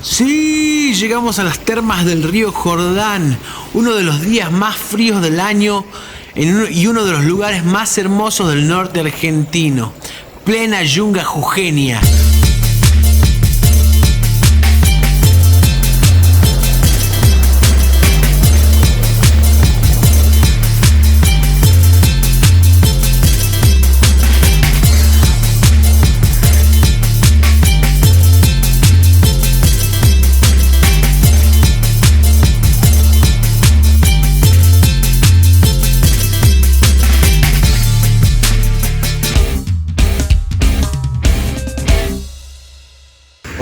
Sí, llegamos a las termas del río Jordán, uno de los días más fríos del año y uno de los lugares más hermosos del norte argentino, plena yunga jujeña.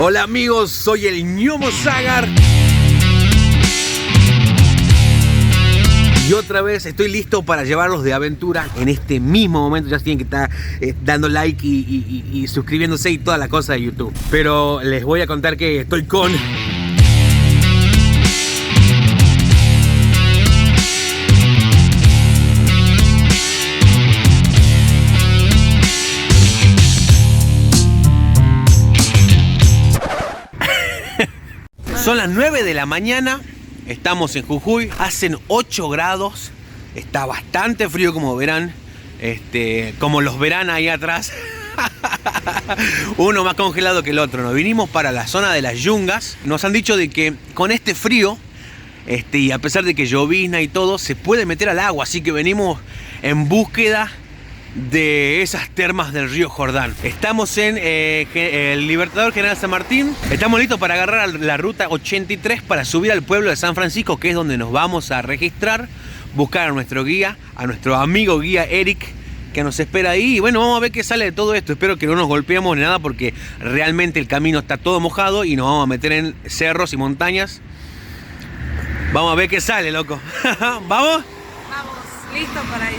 Hola amigos, soy el Ñomo Zagar y otra vez estoy listo para llevarlos de aventura en este mismo momento. Ya tienen que estar dando like y suscribiéndose y toda la cosa de YouTube. Pero les voy a contar que estoy con... Son las 9 de la mañana, estamos en Jujuy, hacen 8 grados, está bastante frío como verán, como los verán ahí atrás, uno más congelado que el otro. Nos vinimos para la zona de las yungas, nos han dicho de que con este frío, y a pesar de que llovizna y todo, se puede meter al agua, así que venimos en búsqueda de esas termas del río Jordán. Estamos en el Libertador General San Martín. Estamos listos para agarrar la ruta 83 para subir al pueblo de San Francisco, que es donde nos vamos a registrar, buscar a nuestro guía, a nuestro amigo guía Eric, que nos espera ahí. Y bueno, vamos a ver qué sale de todo esto. Espero que no nos golpeemos ni nada, porque realmente el camino está todo mojado y nos vamos a meter en cerros y montañas. Vamos a ver qué sale, loco. ¿Vamos? Vamos, listo para eso.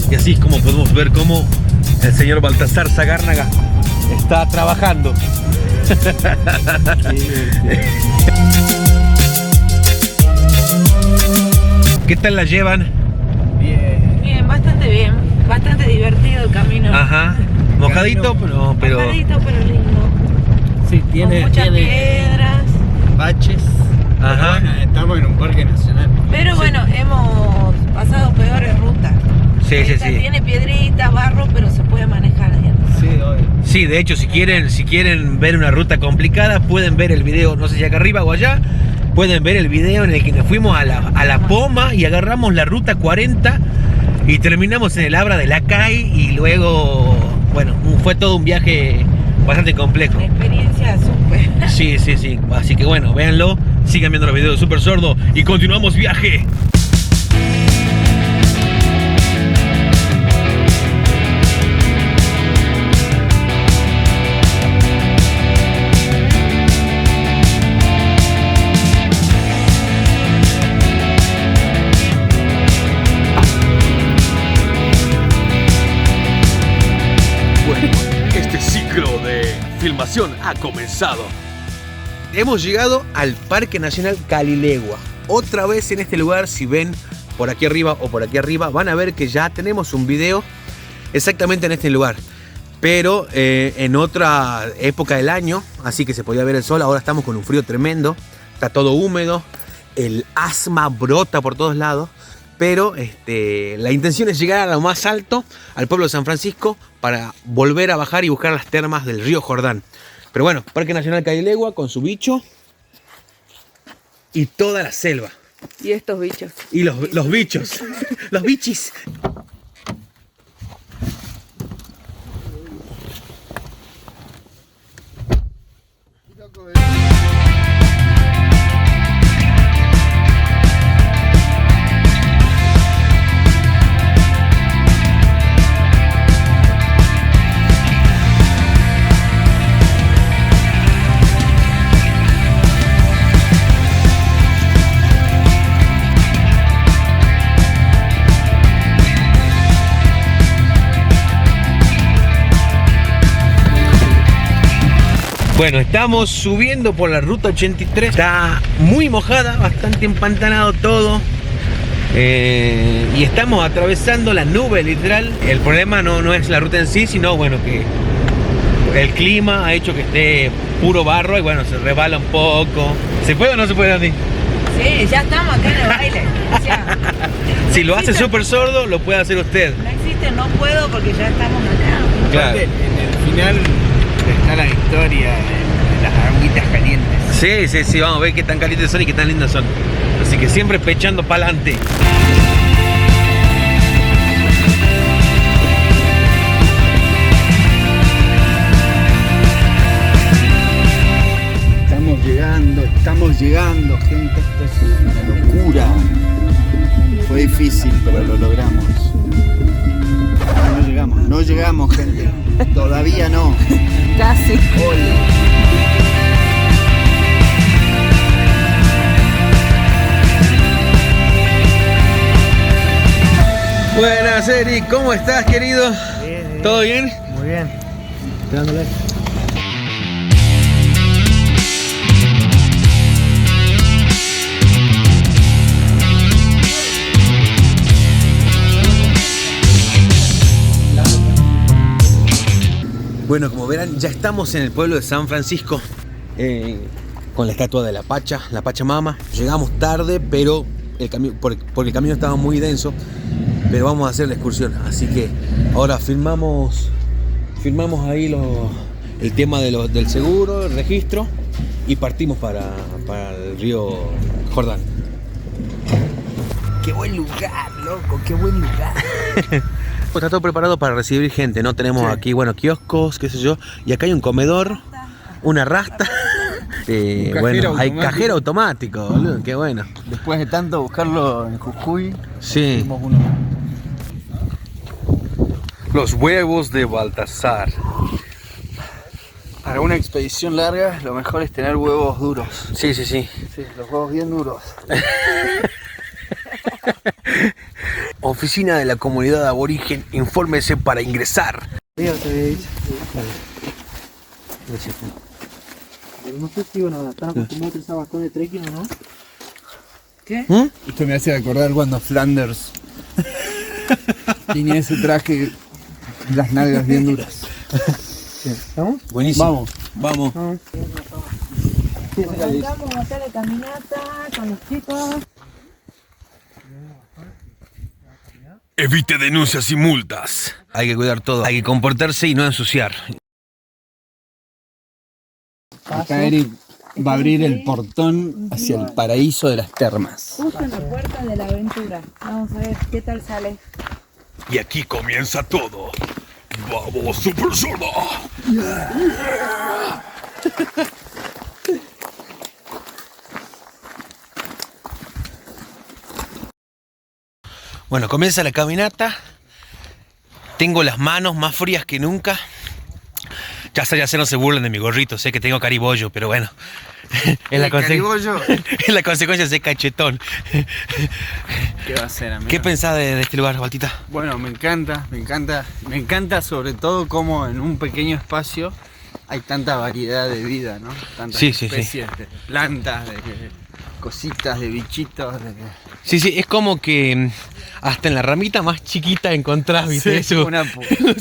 Y así es como podemos ver cómo el señor Baltasar Zagárnaga está trabajando. ¿Qué tal la llevan? Bien. Bien, bastante bien. Bastante divertido el camino. Ajá. Mojadito, pero... Mojadito, pero lindo. Sí, tiene muchas piedras. Baches. Ajá. Pero bueno, estamos en un parque nacional. Pero bueno, hemos pasado peores rutas. Sí. Tiene piedritas, barro, pero se puede manejar ahí. Sí, obvio. Sí, de hecho, si quieren ver una ruta complicada, pueden ver el video, no sé si acá arriba o allá, pueden ver el video en el que nos fuimos a la Poma y agarramos la ruta 40 y terminamos en el Abra de la CAI y luego, bueno, fue todo un viaje bastante complejo. La experiencia súper. Sí. Así que bueno, véanlo, sigan viendo los videos de Super Sordo y continuamos viaje. Filmación ha comenzado. Hemos llegado al Parque Nacional Calilegua. Otra vez en este lugar, si ven por aquí arriba o por aquí arriba, van a ver que ya tenemos un video exactamente en este lugar, pero en otra época del año, así que se podía ver el sol. Ahora estamos con un frío tremendo, está todo húmedo, el asma brota por todos lados. Pero la intención es llegar a lo más alto, al pueblo de San Francisco, para volver a bajar y buscar las termas del río Jordán. Pero bueno, Parque Nacional Calilegua con su bicho y toda la selva. Y estos bichos. Y los bichos, los bichis. Bueno, estamos subiendo por la ruta 83. Está muy mojada, bastante empantanado todo. Y estamos atravesando la nube, literal. El problema no es la ruta en sí, sino bueno, que el clima ha hecho que esté puro barro y bueno, se resbala un poco. ¿Se puede o no se puede, Andy? Sí, ya estamos acá en el baile. O sea, Si lo hace súper sordo, lo puede hacer usted. no existe, no puedo porque ya estamos acá. Claro. En el final está la victoria de las aguitas calientes. Sí, vamos a ver qué tan calientes son y qué tan lindas son. Así que siempre pechando para adelante. Estamos llegando, gente. Esto es una locura. Fue difícil, pero lo logramos. No llegamos, gente. Todavía no. Casi. Ole. Buenas, Eric, ¿cómo estás, querido? Bien. ¿Todo bien? Muy bien. Dándole. Bueno, como verán, ya estamos en el pueblo de San Francisco con la estatua de la Pachamama. Llegamos tarde, pero porque el camino estaba muy denso, pero vamos a hacer la excursión. Así que ahora firmamos ahí el tema del seguro, el registro, y partimos para el río Jordán. Qué buen lugar, loco, qué buen lugar. Está todo preparado para recibir gente, ¿no? Tenemos aquí, bueno, kioscos, qué sé yo, y acá hay un comedor, una rasta. Bueno, hay cajero automático, boludo, qué bueno. Después de tanto buscarlo en Jujuy, Sí. hicimos uno. Los huevos de Baltasar. Para una expedición larga, lo mejor es tener huevos duros. Sí. Sí, los huevos bien duros. Oficina de la comunidad aborigen, infórmese para ingresar. Pero no sé si van a estar acostumbrados a utilizar bastón de trekking o no. ¿Qué? Esto me hace acordar cuando Flanders tenía ese traje, las nalgas bien duras. ¿Estamos? Buenísimo. Vamos. Arrancamos a hacer la caminata con los chicos. Evite denuncias y multas. Hay que cuidar todo. Hay que comportarse y no ensuciar. Acá Eric va a abrir el portón hacia el paraíso de las termas. Justo en la puerta de la aventura. Vamos a ver qué tal sale. Y aquí comienza todo. ¡Vamos, Super Sorda! Bueno, comienza la caminata. Tengo las manos más frías que nunca. Ya sé, no se burlen de mi gorrito. Sé que tengo caribollo, pero bueno. Es la consecuencia de ser cachetón. ¿Qué va a ser, amigo? ¿Qué pensás de este lugar, Baltita? Bueno, me encanta sobre todo cómo en un pequeño espacio hay tanta variedad de vida, ¿no? Tantas especies de plantas, de cositas, de bichitos. Sí, es como que hasta en la ramita más chiquita encontrás, ¿viste? Sí,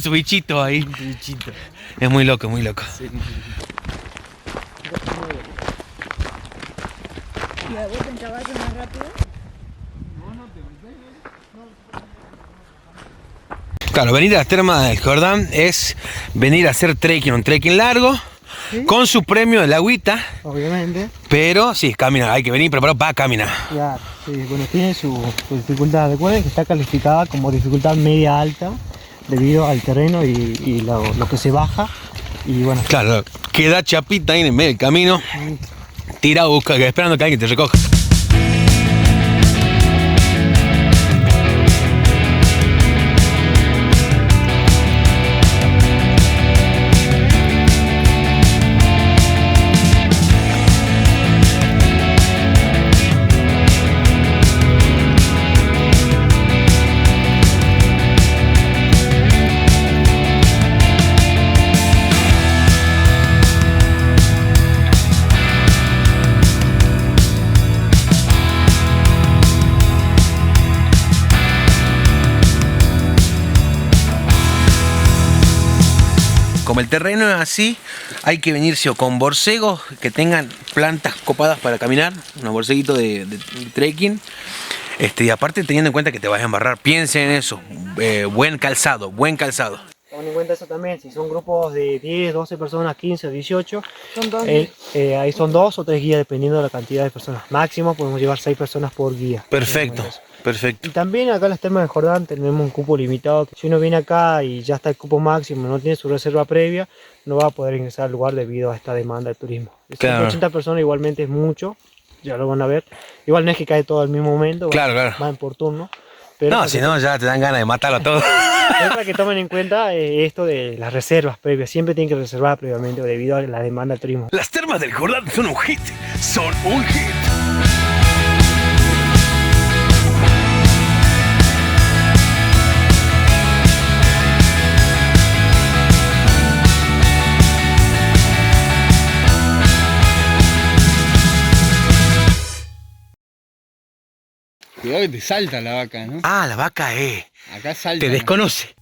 su bichito ahí. Un bichito. Es muy loco, muy loco. Sí. ¿Y a vos en caballo más rápido? Claro, venir a las termas del Jordán es venir a hacer trekking, un trekking largo, ¿Sí? con su premio del agüita, Obviamente. pero sí, caminar, hay que venir preparado para caminar. Ya, sí, bueno, tiene su dificultad. Recuerden que está calificada como dificultad media alta debido al terreno y lo que se baja. Y bueno, Claro, queda chapita ahí en el medio del camino, tira, busca, esperando que alguien te recoja. como el terreno es así, hay que venirse o con borcegos que tengan plantas copadas para caminar, unos borceguitos de trekking. Y aparte teniendo en cuenta que te vas a embarrar, piensen en eso, buen calzado. Ten en cuenta eso también, si son grupos de 10, 12 personas, 15 o 18, Son dos. ahí son 2 o 3 guías dependiendo de la cantidad de personas. Máximo podemos llevar 6 personas por guía. Perfecto. Y también acá en las Termas de Jordán tenemos un cupo limitado. Si uno viene acá y ya está el cupo máximo, no tiene su reserva previa, no va a poder ingresar al lugar debido a esta demanda de turismo. Claro. 180 personas igualmente es mucho, ya lo van a ver. Igual no es que cae todo al mismo momento, Claro. van por turno. Pero No, si no ya te dan ganas de matarlo todo. es para que tomen en cuenta esto de las reservas previas. Siempre tienen que reservar previamente debido a la demanda del turismo. Las Termas del Jordán son un hit. Cuidado que te salta la vaca, ¿no? Ah, la vaca Acá salta. te desconoce.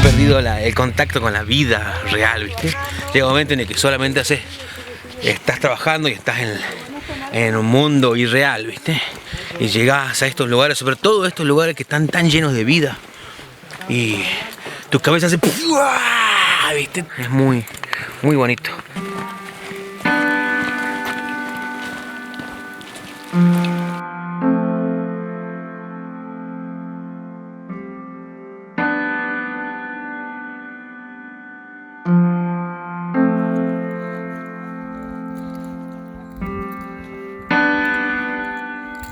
Perdido el contacto con la vida real, ¿viste? Llega un momento en el que solamente estás trabajando y estás en un mundo irreal, ¿viste? Y llegás a estos lugares, sobre todo estos lugares que están tan llenos de vida, y tu cabeza hace ¡pua! ¿Viste? Es muy bonito.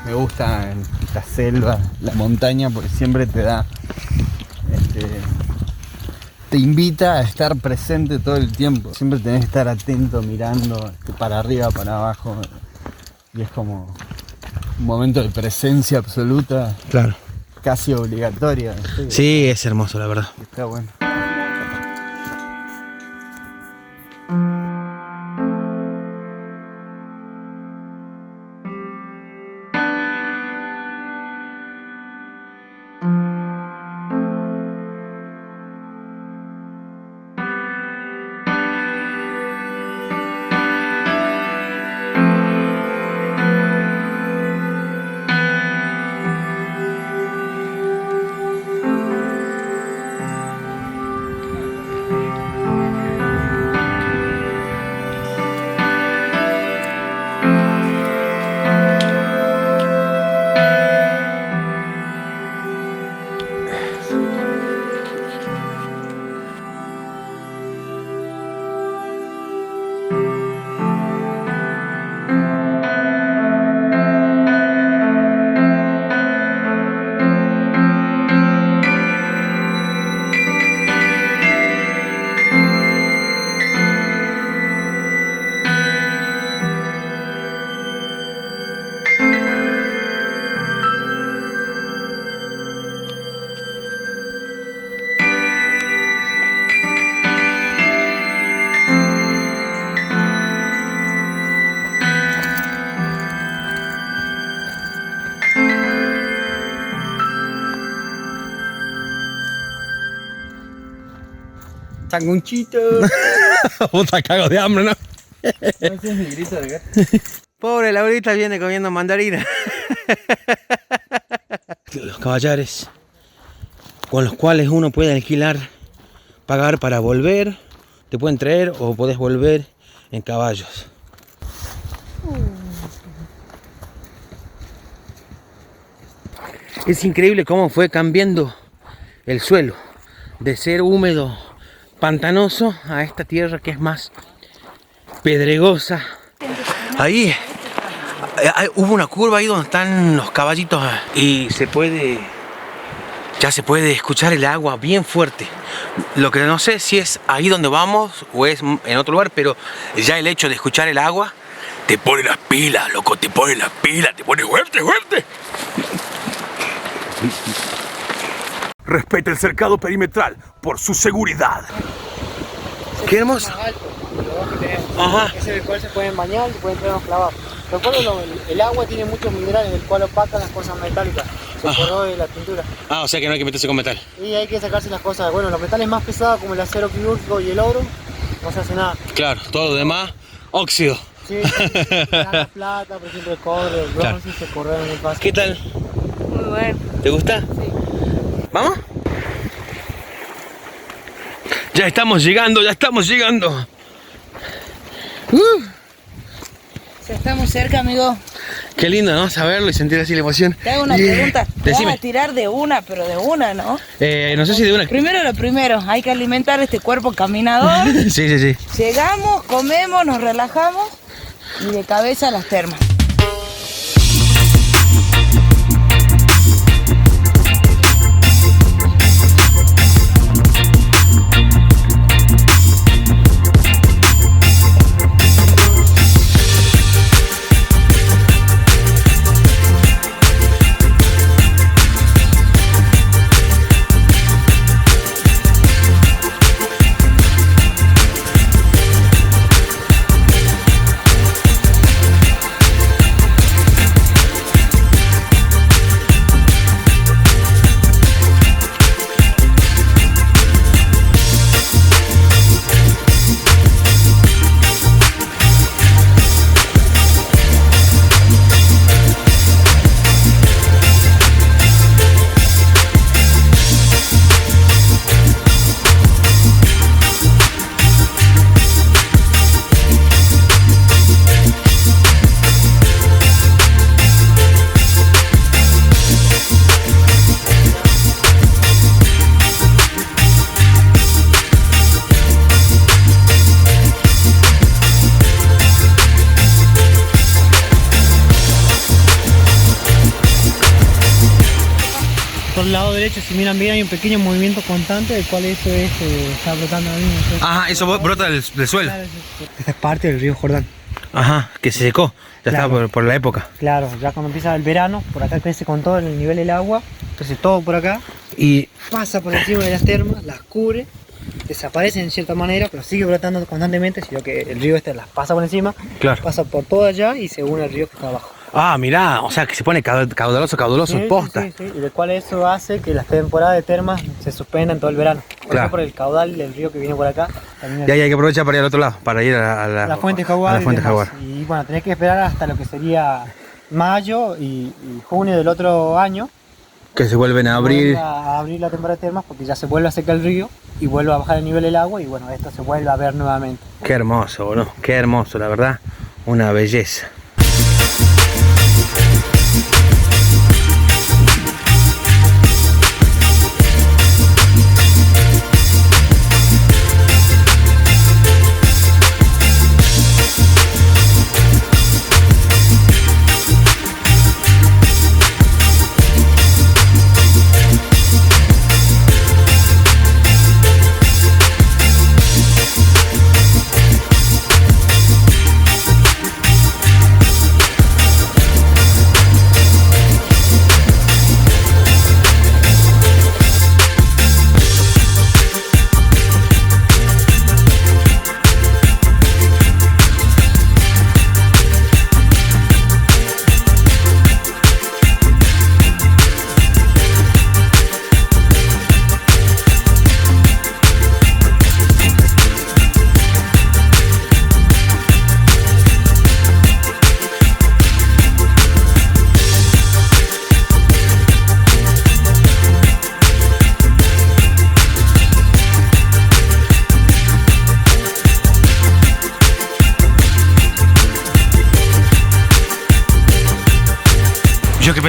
Me gusta la selva, la montaña, porque siempre te da, te invita a estar presente todo el tiempo. Siempre tenés que estar atento, mirando para arriba, para abajo. Y es como un momento de presencia absoluta, Claro. casi obligatoria. Sí, es hermoso, la verdad. Está bueno. Sanguchito. Puta, cago de hambre, ¿no? Ese es mi grito de gato. Pobre Laurita viene comiendo mandarina. Los caballares con los cuales uno puede alquilar, pagar para volver. te pueden traer o podés volver en caballos. Es increíble cómo fue cambiando el suelo de ser húmedo, pantanoso, a esta tierra que es más pedregosa. Ahí hubo una curva ahí donde están los caballitos y ya se puede escuchar el agua bien fuerte. Lo que no sé si es ahí donde vamos o es en otro lugar, pero ya el hecho de escuchar el agua te pone las pilas, loco, te pone las pilas, te pone fuerte, fuerte. Respeta el cercado perimetral por su seguridad. Qué hermoso. Ajá. Ese es el cual se pueden bañar y se pueden entrar clavados. Recuerden, el agua tiene muchos minerales, el cual opacan las cosas metálicas. Se corroe la pintura. Ah, o sea que no hay que meterse con metal. Y hay que sacarse las cosas. Bueno, los metales más pesados como el acero quirúrgico y el oro, no se hace nada. Claro, todo lo demás, óxido. Sí, la plata, por ejemplo, el cobre, el bronce, se corroen muy fácil. ¿Qué tal? Muy bueno. ¿Te gusta? Sí. ¿Vamos? Ya estamos llegando, ya estamos llegando. Ya estamos cerca, amigo. Qué lindo, ¿no? Saberlo y sentir así la emoción. Te hago una pregunta. Decime. Vamos a tirar de una, pero de una, ¿no? No sé si de una. Primero lo primero, hay que alimentar este cuerpo caminador. Sí. Llegamos, comemos, nos relajamos y de cabeza a las termas. Por el lado derecho, si miran bien, hay un pequeño movimiento constante, del cual eso es, está brotando ahora mismo. Ajá, eso brota del suelo. Claro, esta es parte del río Jordán. Ajá, que se secó. Ya Claro. estaba por la época. Claro, ya cuando empieza el verano, por acá crece con todo el nivel del agua, crece todo por acá, Y pasa por encima de las termas, las cubre, desaparece en cierta manera, pero sigue brotando constantemente, sino que el río este las pasa por encima, claro. pasa por todo allá y se une al río que está abajo. Ah, mirá, o sea que se pone caudaloso, Sí, posta. sí, y del cual eso hace que las temporadas de termas se suspendan todo el verano. Por Claro. eso por el caudal del río que viene por acá. También Y ahí hay que aprovechar para ir al otro lado, para ir a la fuente Jaguar. a la fuente y demás. Jaguar. Y bueno, tenés que esperar hasta lo que sería mayo y junio del otro año. Que se vuelven a abrir. Vuelve a abrir la temporada de termas porque ya se vuelve a secar el río y vuelve a bajar el nivel del agua y bueno, esto se vuelve a ver nuevamente. Qué hermoso, boludo. Qué hermoso, la verdad. Una belleza.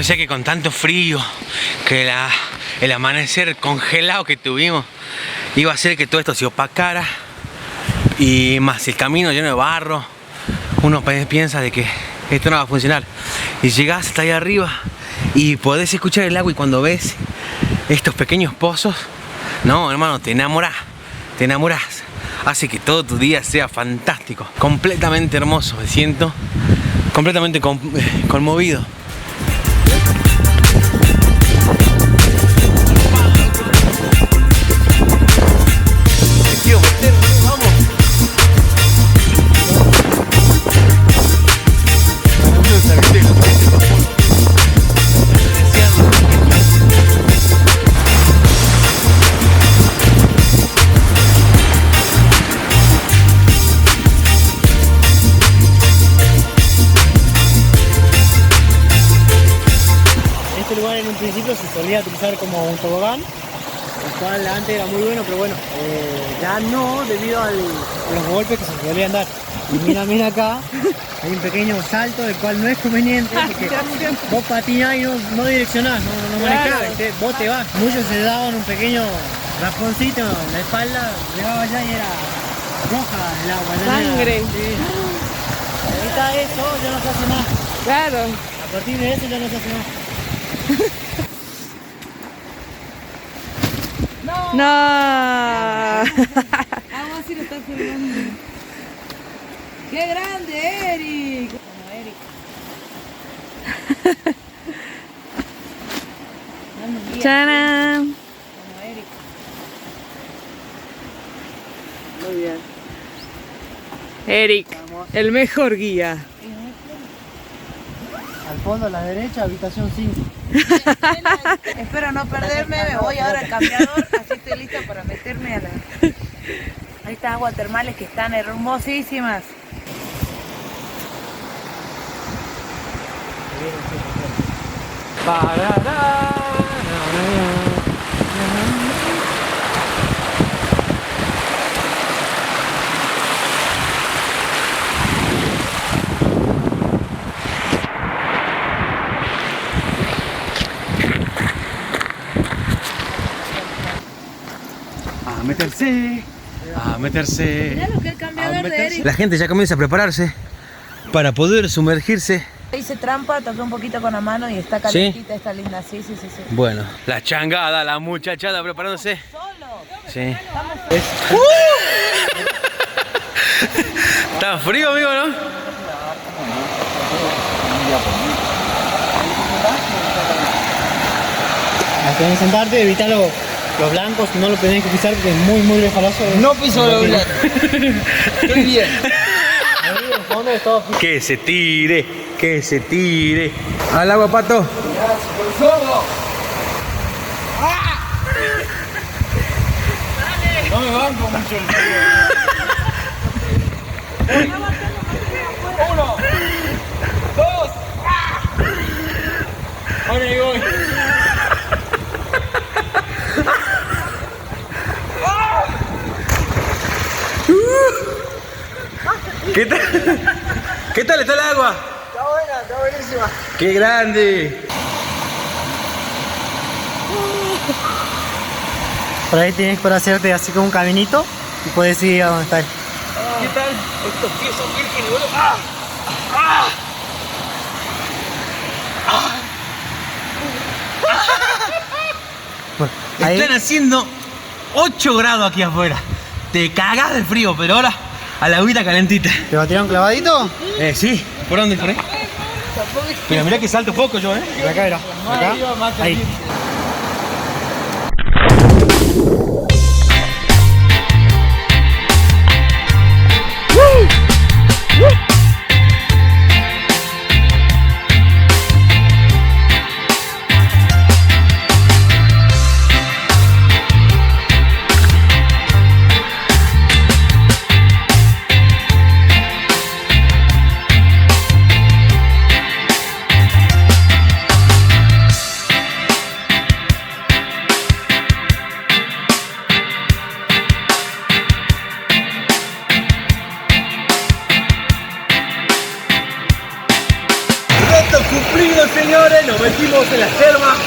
pensé que con tanto frío, que el amanecer congelado que tuvimos, iba a hacer que todo esto se opacara. Y más el camino lleno de barro, uno piensa de que esto no va a funcionar. Y llegás hasta ahí arriba y podés escuchar el agua, y cuando ves estos pequeños pozos, no, hermano, te enamorás, te enamorás. Hace que todo tu día sea fantástico, completamente hermoso. Me siento completamente conmovido. Vamos. Este lugar en un principio se solía utilizar como un tobogán, el cual antes era muy bueno, pero bueno, ya no, debido a los golpes que se solían dar. Y mira acá, hay un pequeño salto, del cual no es conveniente, porque vos patinás y no direccionás, no manejás, vos te vas. Muchos se daban un pequeño rasponcito en la espalda, llegaba allá y era roja el agua. Sangre. Sí. Ahorita eso ya no se hace más. Claro. A partir de eso ya no se hace más. No. Vamos a ir a estar filmando. ¡Qué grande, Eric! Bueno, Eric. ¡Tarán! Bueno, Eric. Muy bien. Eric, el mejor guía. Al fondo a la derecha, habitación 5. Espero no perderme, me voy ahora al cambiador, así estoy lista para meterme a estas aguas termales que están hermosísimas. A meterse. Mirá lo que es el cambiador de Eric. La gente ya comienza a prepararse para poder sumergirse. Hice trampa, toqué un poquito con la mano y está calentita, está linda. Sí. Bueno, la changada, la muchachada preparándose. Solo. Sí. Está frío, amigo, ¿no? Antes de sentarte, evita los blancos, no lo tenés que pisar porque es muy resbaloso. No piso los blancos. Estoy bien. Ahí en el fondo es todo. Que se tire, que se tire. Al agua, Pato. No me banco mucho el frío. 1, 2. Ahora ahí voy. ¿Qué tal? ¿Qué tal está el agua? Está buena, está buenísima. ¡Qué grande! Por ahí tienes para hacerte así como un caminito y puedes ir a donde está. ¿Qué tal? Estos pies son vírgenes, boludo. Bueno, ahí Están haciendo 8 grados aquí afuera. Te cagás de frío, pero ahora a la agüita calentita. ¿te va a tirar un clavadito? Sí. ¿Por dónde? ¿Por ahí? Pero mirá que salto poco yo, Por acá, mira. Acá. Ahí. Estamos en las termas.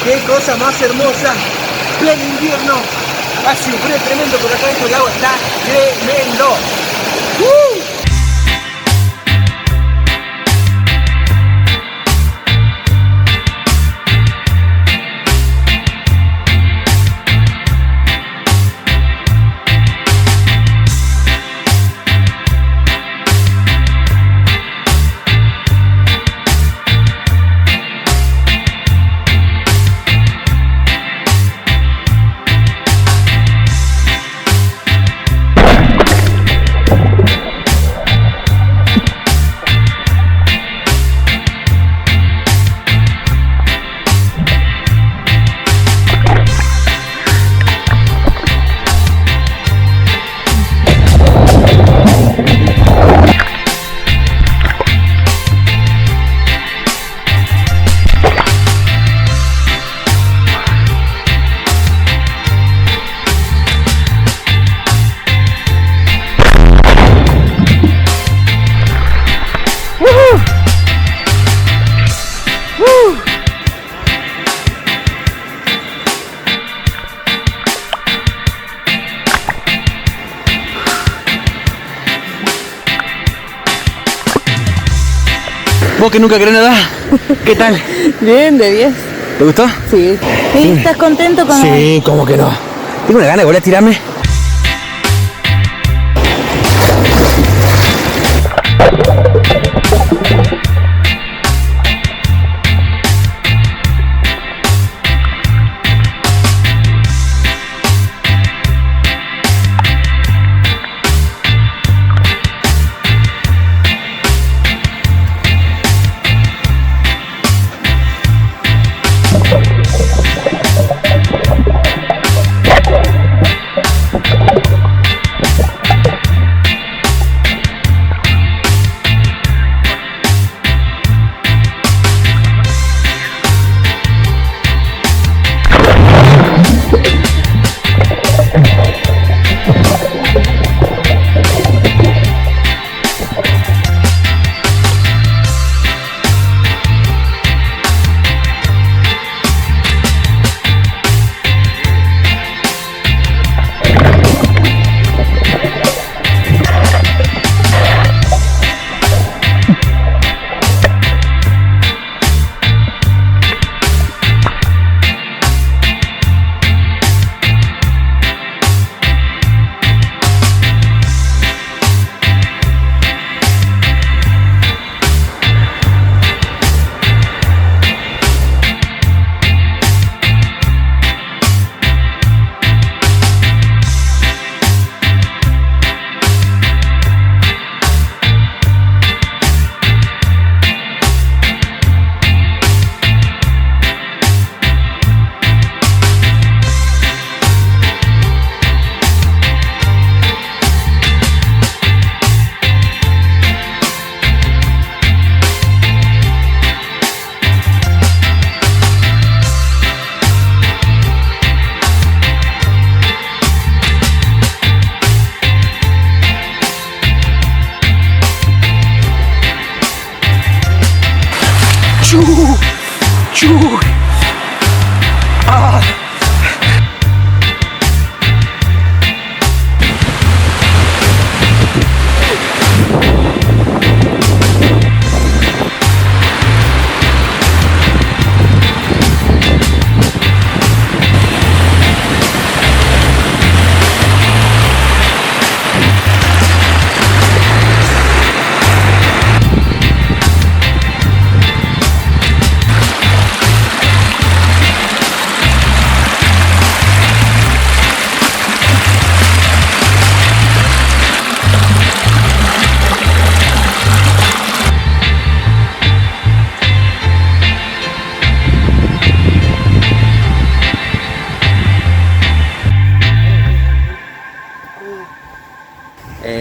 Qué cosa más hermosa. Pleno invierno. Hace un frío tremendo por acá dentro, el agua está tremendo. ¿Vos que nunca querés nadar? ¿Qué tal? Bien, de 10. ¿Te gustó? Sí. ¿Estás contento con Sí, ¿cómo que no? Tengo una gana de volver a tirarme.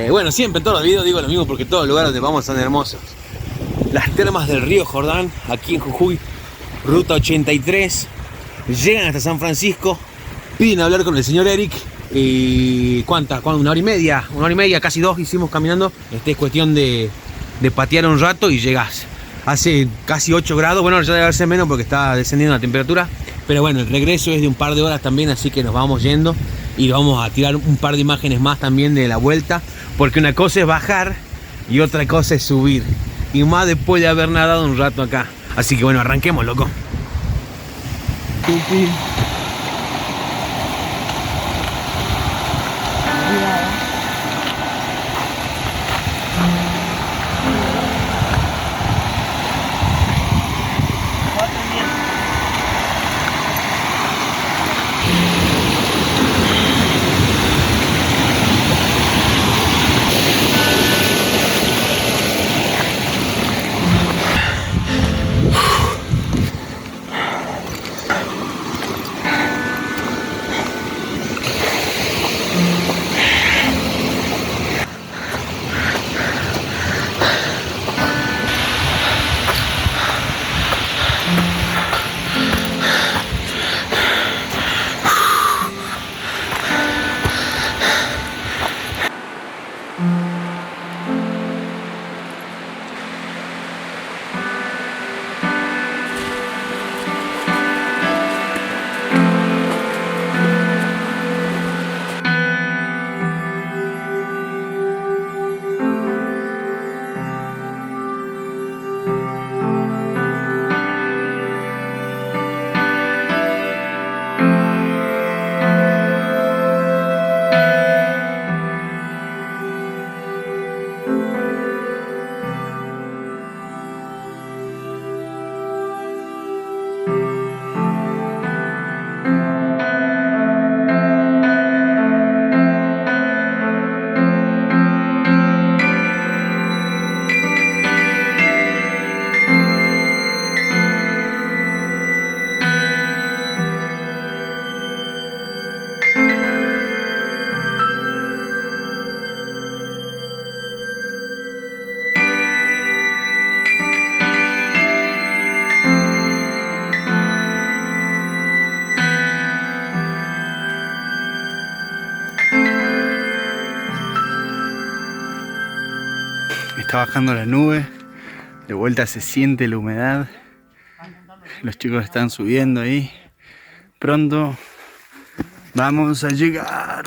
Bueno, siempre en todos los videos digo lo mismo porque todos los lugares donde vamos son hermosos. Las termas del río Jordán, aquí en Jujuy, ruta 83. Llegan hasta San Francisco, piden hablar con el señor Eric. Y ¿cuántas? Una hora y media, casi 2 hicimos caminando. Es cuestión de patear un rato y llegás. Hace casi 8 grados, bueno, ya debe ser menos porque está descendiendo la temperatura. Pero bueno, el regreso es de un par de horas también, así que nos vamos yendo. Y vamos a tirar un par de imágenes más también de la vuelta. Porque una cosa es bajar y otra cosa es subir. Y más después de haber nadado un rato acá. Así que bueno, arranquemos, loco. Está bajando la nube, de vuelta se siente la humedad, los chicos están subiendo ahí, pronto vamos a llegar.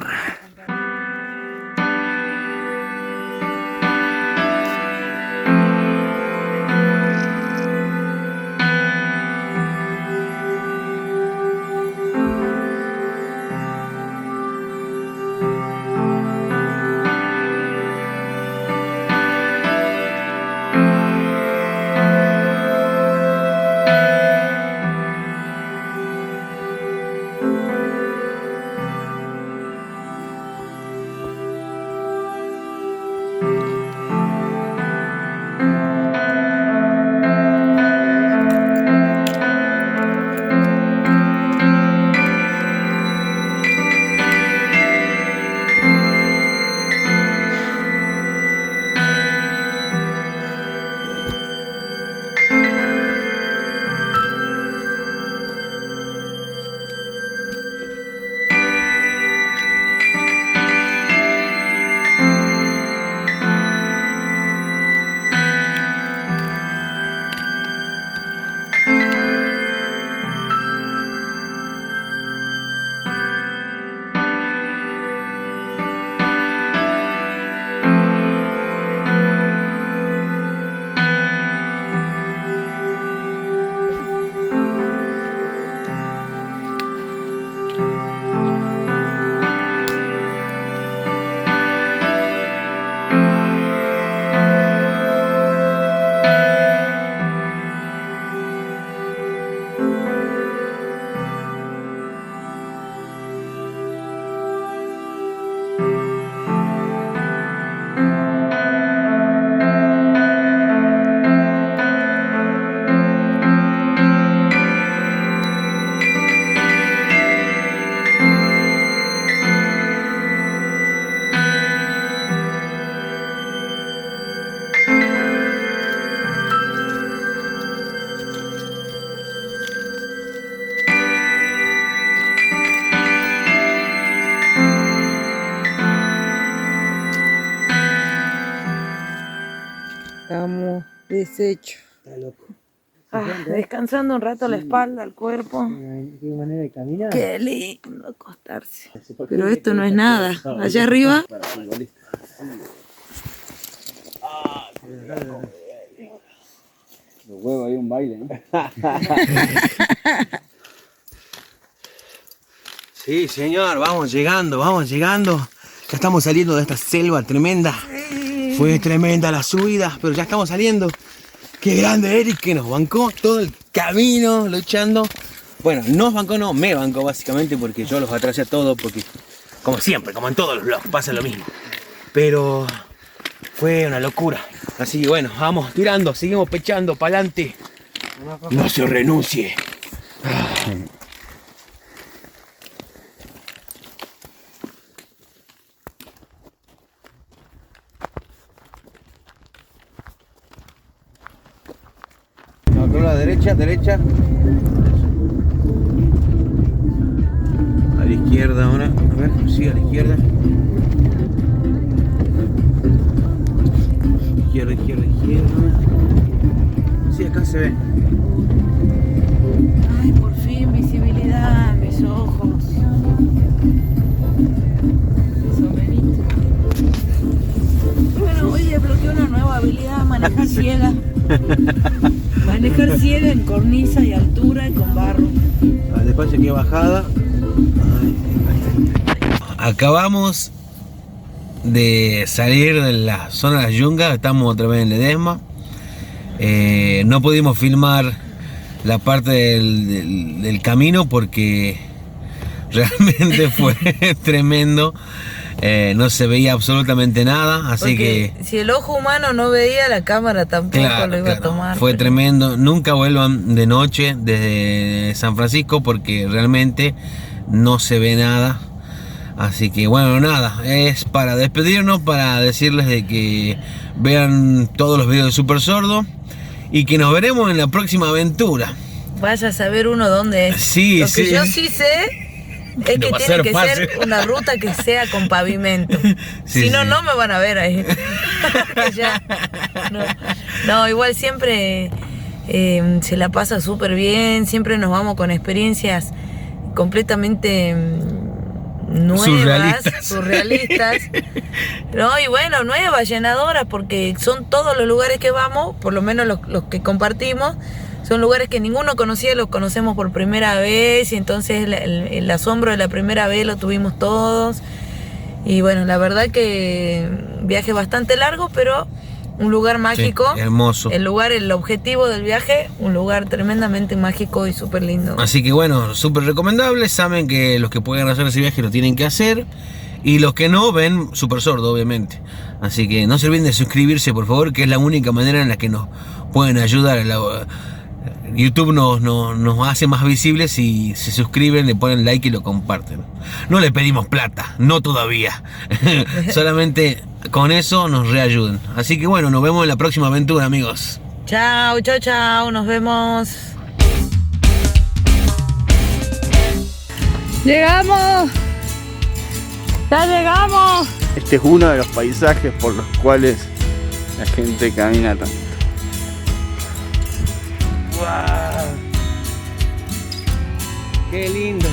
Estamos deshechos. Está loco. Descansando un rato la espalda, el cuerpo. Qué manera de caminar. Qué lindo acostarse. Pero esto no es nada. Allá arriba. Los huevos hay un baile, ¿no? Sí, señor, vamos llegando. Ya estamos saliendo de esta selva tremenda. Fue tremenda la subida, pero ya estamos saliendo. Qué grande Eric que nos bancó todo el camino luchando. Bueno, nos bancó, no, me bancó básicamente porque yo los atrasé a todos, porque como siempre, como en todos los vlogs, pasa lo mismo. Pero fue una locura. Así que bueno, vamos tirando, seguimos pechando para adelante. No se renuncie. A la derecha. A la izquierda ahora. A ver, sí, a la izquierda. Izquierda. Sí, acá se ve. Ay, por fin visibilidad en mis ojos. Eso, Benito. Bueno, hoy desbloqueé una nueva habilidad, manejar ciega. Manejar ciega en cornisa y altura y con barro. Después aquí bajada. Acabamos de salir de la zona de las yungas, estamos otra vez en Ledesma. No pudimos filmar la parte del camino porque realmente fue tremendo. No se veía absolutamente nada, así porque que si el ojo humano no veía, la cámara tampoco lo iba a tomar. Fue tremendo. Nunca vuelvan de noche desde San Francisco porque realmente no se ve nada. Así que bueno, nada, es para despedirnos, para decirles de que vean todos los videos de Super Sordo y que nos veremos en la próxima aventura. Vaya a saber uno dónde es. Sí, Lo que yo sí sé es que tiene que ser una ruta que sea con pavimento. Si no, no me van a ver ahí. Ya, no, igual siempre se la pasa súper bien, siempre nos vamos con experiencias completamente nuevas, surrealistas. No, y bueno, nuevas, llenadoras, porque son todos los lugares que vamos, por lo menos los que compartimos, son lugares que ninguno conocía, los conocemos por primera vez, y entonces el asombro de la primera vez lo tuvimos todos. Y bueno, la verdad que viaje bastante largo, pero un lugar mágico. Sí, hermoso. El objetivo del viaje, un lugar tremendamente mágico y súper lindo. Así que bueno, súper recomendable. Saben que los que pueden hacer ese viaje lo tienen que hacer. Y los que no, ven Super Sordo, obviamente. Así que no se olviden de suscribirse, por favor, que es la única manera en la que nos pueden ayudar. YouTube nos hace más visibles si se suscriben, le ponen like y lo comparten. No le pedimos plata, no todavía. Solamente con eso nos reayudan. Así que bueno, nos vemos en la próxima aventura, amigos. Chao, nos vemos. ¡Llegamos! ¡Ya llegamos! Este es uno de los paisajes por los cuales la gente camina tanto. ¡Wow! ¡Qué lindo!